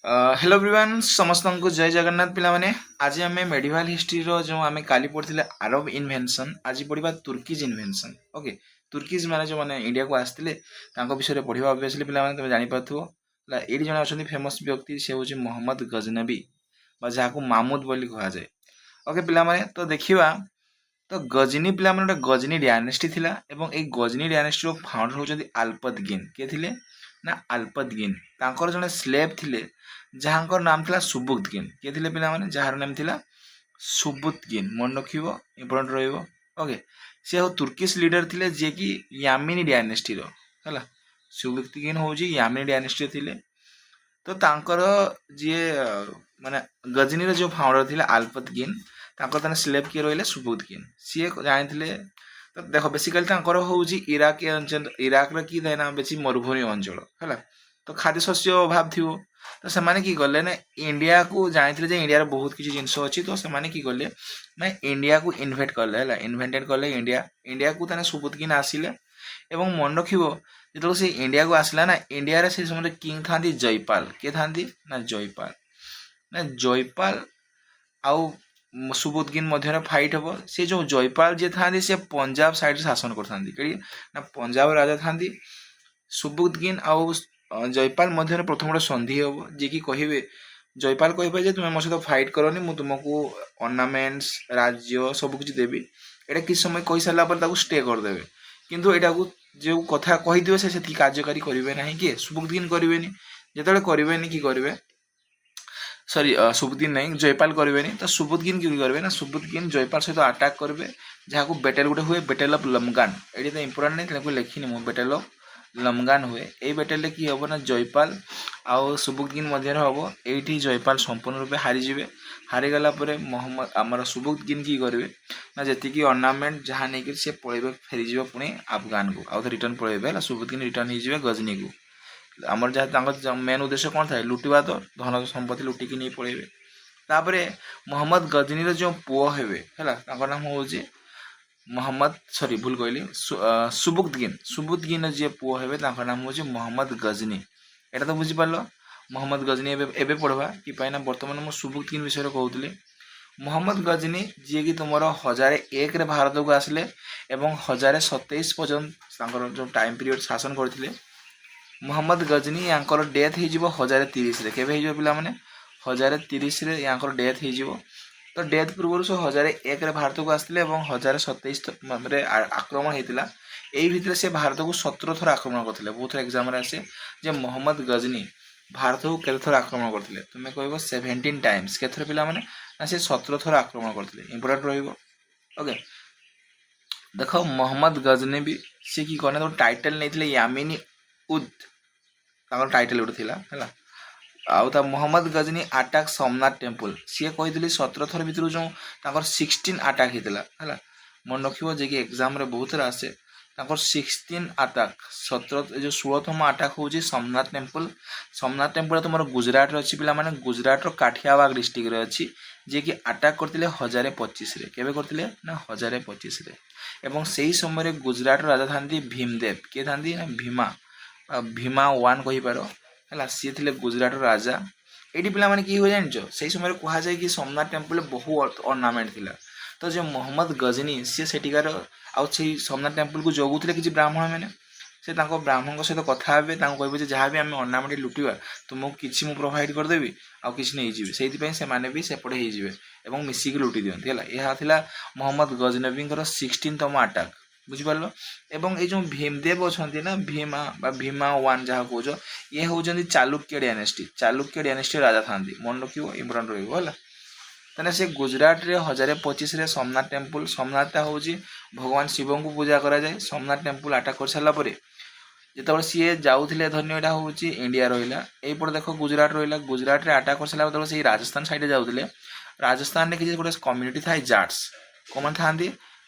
Hello everyone समस्त को जय जगन्नाथ पिला माने आज आम मेडिवाल हिस्ट्री रो जो आम काली पढ़ी आरब इन्वेंशन आज पढ़ा तुर्कीज इन्वेंशन ओके तुर्कीज माने जो माने इंडिया को आसते विषय में पढ़ा ऑब्वियसली पिला माने तुम जानि पाथुओ ये जने अच्छा फेमस व्यक्ति से हूँ मोहम्मद गजनबी जहाँ मामूद बोली कह जाए ओके पिला माने तो देखिबा तो गजनी पिला माने गजनी डायनेस्टी थिला एवं ए गजनी डायनेस्टी रो फाउंडर होचंती अल्पतगिन के थिले ना अल्पतगिन तांकर जने स्लेव थिले जहाँकर नाम थिला सुबुक्तगिन के थिले पिला माने जହାର नाम थिला सुबुक्तगिन मन रखिबो इंपोर्टेंट रहइबो ओके से हो तुर्किश लीडर थिले जे कि यामिनी डायनेस्टी रो हला सुबुक्तगिन होजी यामिनी डायनेस्टी थिले तो तांकर जे माने गजनी रो जो फाउंडर थिला अल्पतगिन तांकर तने स्लेव किए रहिले सुबुक्तगिन सी जानिथिले तो देख बेसिकली तांकर होउजी इराक अंचल इराक रो की देना बेसी मरुभूमि अंचल हला तो खाद्य शस्य अभाव थिवो तो सेमाने की गले ना इंडिया को जानिथिले जे इंडिया रो बहुत किछि जिंस अछि तो सेमाने की गले ना इंडिया को इन्वेट करले हला इन्वेंटेड करले इंडिया इंडिया को तने सुबुक्तगिन आसिले एवं मन रखिबो जेतलो से इंडिया को आसला ना इंडिया रे से समय किंग थांदी जयपाल के थांदी ना जयपाल आउ सुबुद्दीन मध्य फाइट हम से जो जयपाल जी था से पंजाब साइड शासन कर पंजाब राजा था सुबुद्दीन आउ जयपाल मध्य प्रथम गोटे संधि हम जी कि कहे जयपाल कहे तुम मो सहित फाइट करनी मुझे तुमको अर्नामेंट्स राज्य सबकि देवी यहाँ किस समय कही सारापर स्टे करदे किंतु यहाँ को जो कथा कही से कार्यकारी करेंगे ना किए सुबुद्दीन करेंगे जिते करेंगे कि करेंगे सॉरी सुबुद्दीन नहीं जयपाल करेंगे तो सुबुद्दीन कि करेंगे ना सुबुद्दीन जयपाल सहित अटैक करेंगे जहाँ को बेटेल गोटे हुए बेटेल ऑफ लमगान ये तो इंपोर्टेंट नहीं लिखिनी मुझे बेटेल ऑफ लमगान हुए ये बेटेल कि हम ना जयपाल आउ सुबुद्दीन मध्य हम ये जयपाल संपूर्ण रूपे हारीजे हारीगला मोहम्मद आमर सुबुद्दीन की करेंगे ना जी अर्नामेंट जहाँ नहीं सी पलैबे फेरीज पुणी अफगान को आउ रिटर्न पलैबे सुबुद्दीन रिटर्न हो गजनी को आमर जहाँ मेन उद्देश्य कौन था लुटिवा तो धन संपत्ति लुटिकी नहीं पलैबे तापर मोहम्मद गजनी जो पुओ हेबे है नाम हूँ मोहम्मद सॉरी भूल कहली सुबुद्दीन जी पुओ हेबे नाम हूँ मोहम्मद गजनी एटा तो बुझीपार मोहम्मद गजनी एबे पढ़वा कि बर्तमान मुझे सुबुद्दीन विषय कहूली मोहम्मद गजनी जी कि तुम 1001 रे भारत को आसिले एवं 1027 पर्यंत जो टाइम पीरियड शासन करते मोहम्मद गजनी यांकर डेथ हो 1030 के पिला माने 1030 यांकर डेथ हो तो डेथ पूर्व से 1001 भारत को आसते 1027 आक्रमण होता यही भितर से भारत को 17 थर आक्रमण करते बहुत थर एग्जाम आसे जे मोहम्मद गजनी भारत को केते थर आक्रमण करते तुम्हें कह 17 टाइम्स के थर पिला माने से 17 थर आक्रमण करते इंपोर्टेंट रहिबो ओके देख मोहम्मद गजनी भी सी कि कहना तो टाइटल नहीं यामिनी उद टाइटल गोटे है आउ मोहम्मद गजनी अटैक सोमनाथ टेम्पल सी कही 17 थर भितर जो 16 अटैक होता है मन रखिए जे कि एग्जाम रे बहुत थर आसे 16 अटैक 17 जो 16तम अटैक हूँ सोमनाथ टेम्पल तुम गुजरात अच्छी पिला माने गुजरात काठियावाड़ डिस्ट्रिक्ट अच्छी जे कि अटैक करते 1025 के करते ना 1025 एवं से ही समय गुजरात राजा था भीमदेव किए था भीमा वन कहीपर है सी थे गुजरात राजा ये पिला माने की हुए जान से समय कह जाए कि सोमनाथ टेम्पल बहुत अर्नामेंट थिला तो जो मोहम्मद गजनी सी सेठिकार आउ सोमनाथ टेम्पल को जगुले कि ब्राह्मण मैंने से ब्राह्मण सहित कथा हे कहे जहाँ भी आम अर्नामेंट लुटिवा तुमको किसी मुझे प्रोभाइड करदेवी आउ कि नहीं जी से मैंने भी सेपटे हो मिसिक लुटि दिखती है यह मोहम्मद गजनबी 16तम अटैक बुझिपार एवं ये जो भीमदेव अच्छा ना भीमा वन जहाँ कौच ये हूँ चालुक्य डायनेस्टी राजा था मन रखियो इंपोर्टेंट रहा से गुजरात रे 1025 सोमनाथ टेम्पल सोमनाथ हूँ भगवान शिव को पूजा कराए सोमनाथ टेम्पल अटैक कर सारापर जो सी जाऊे धन्य यहाँ हूँ इंडिया रहा यहीपटे देख गुजरात रहा गुजरात रे अटैक कर सारा से राजस्थान साइड जाऊे राजस्थान में किसी गोटे कम्युनिटी था जाट्स कौन था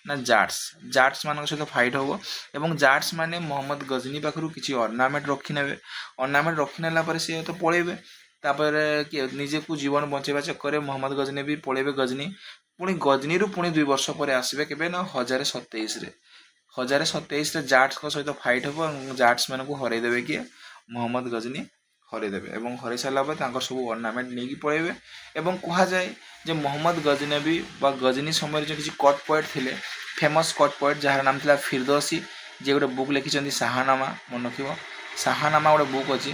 ना जाट्स मान सहित फाइट हम एवं जाट्स माने मोहम्मद गजनी पाखु किसी अर्नामेंट रखी ने अर्नामेंट रखी नाला सी तो पलैबे निजे को जीवन बचेवा चक्कर मोहम्मद गजनी भी पलैबे गजनी पुणी गजनी रू पुणी 2 वर्ष पर आसबे के 1027 जाट्स सहित फाइट हम जाट्स मान को हरईदेवे किए मोहम्मद गजनी ହରେଇଦେବେ ଏବଂ ହରେଇ ସାରିଲା ପରେ ତାଙ୍କର ସବୁ ଅର୍ଣ୍ଣାମେଣ୍ଟ ନେଇକି ପଳେଇବେ ଏବଂ କୁହାଯାଏ ଯେ ମହମ୍ମଦ ଗଜନବୀ ବା ଗଜନୀ ସମୟରେ ଯେଉଁ କିଛି କଟ୍ ପଏଟ୍ ଥିଲେ ଫେମସ୍ କଟ୍ ପଏଟ୍ ଯାହାର ନାମ ଥିଲା ଫିରଦୌସି, ଯିଏ ଗୋଟେ ବୁକ୍ ଲେଖିଛନ୍ତି ଶାହାନାମା, ମନେ ରଖିବ ଶାହାନାମା ଗୋଟେ ବୁକ୍ ଅଛି,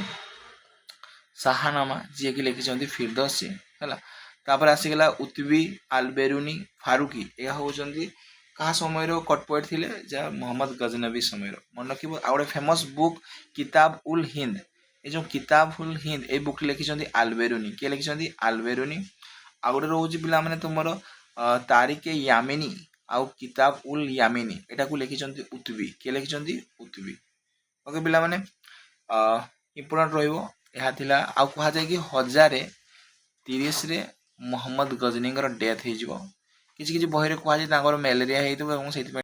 ଶାହାନାମା ଯିଏକି ଲେଖିଛନ୍ତି ଫିରଦୌସି ହେଲା। ତାପରେ ଆସିଗଲା ଉତବି, ଆଲବେରୁନି, ଫାରୁକି, ଏହା ହେଉଛନ୍ତି କାହା ସମୟର କଟ୍ ପଏଟ୍ ଥିଲେ, ଯାହା ମହମ୍ମଦ ଗଜନବୀ ସମୟର, ମନେ ରଖିବ। ଆଉ ଗୋଟେ ଫେମସ୍ ବୁକ୍ କିତାବ ଉଲ୍ ହିନ୍ଦ, ଏ ଯେଉଁ କିତାବ ଉଲ୍ ହିନ୍ଦ ଏଇ ବୁକ୍ ଲେଖିଛନ୍ତି ଆଲବେରୁନି, କିଏ ଲେଖିଛନ୍ତି ଆଲବେରୁନି। ଆଉ ଗୋଟେ ରହୁଛି ପିଲାମାନେ ତୁମର ତାରିକେ ୟାମିନି ଆଉ କିତାବ ଉଲ୍ ୟାମିନି, ଏଟାକୁ ଲେଖିଛନ୍ତି ଉତବି, କିଏ ଲେଖିଛନ୍ତି ଉତବି। ଓକେ ପିଲାମାନେ, ଇମ୍ପୋର୍ଟାଣ୍ଟ ରହିବ ଏହା ଥିଲା। ଆଉ କୁହାଯାଏ କି 1030ରେ ମହମ୍ମଦ ଗଜନୀଙ୍କର ଡେଥ୍ ହେଇଯିବ। କିଛି କିଛି ବହିରେ କୁହାଯାଏ ତାଙ୍କର ମ୍ୟାଲେରିଆ ହେଇଥିବ ଏବଂ ସେଥିପାଇଁ